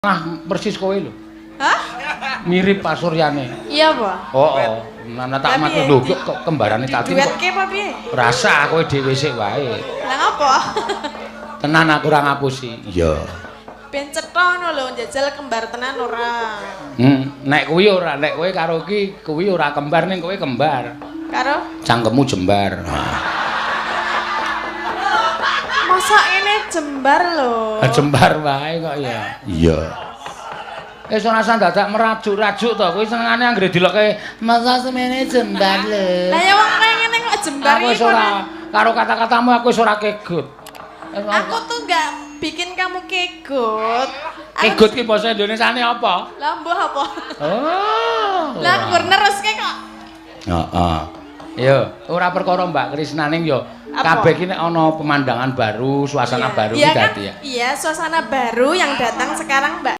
Nah, persis kowe lho. Hah? Mirip Pak Suryane. Iya, Pak. Oh, nana tak mat lho kok kembarane tadi kok. Duetke apa piye? Rasa kowe dhewe sik wae. Lah ngapa? Tenan aku ora ngapusi. Iya. Ben cetha ngono lho, njajal kembar tenan ora. Nek kuwi ora, nek kowe karo iki kuwi ora kembar ning kowe kembar. Karo? Cangkemmu jembar. Masa ini jembar lho. Jembar wae kok ya. Iya. Wis ora usah dadak merajuk-rajuk to, kowe senengane anggere dilokke masa semene jembar lho. Lah ya wong kaya ngene kok jembar Aku wis ora karo kata-katamu aku wis ora kegut. Aku tuh enggak bikin kamu kegut. Kegut ki basa Indonesiane apa? Lah mbuh apa? Oh. Lah kur neruske kok. Heeh. Yo, ora perkara Mbak Krisnaning yo. Kabeh iki nek ana pemandangan baru, suasana baru iki dadi ya. Iya, suasana baru yang datang sekarang, Mbak.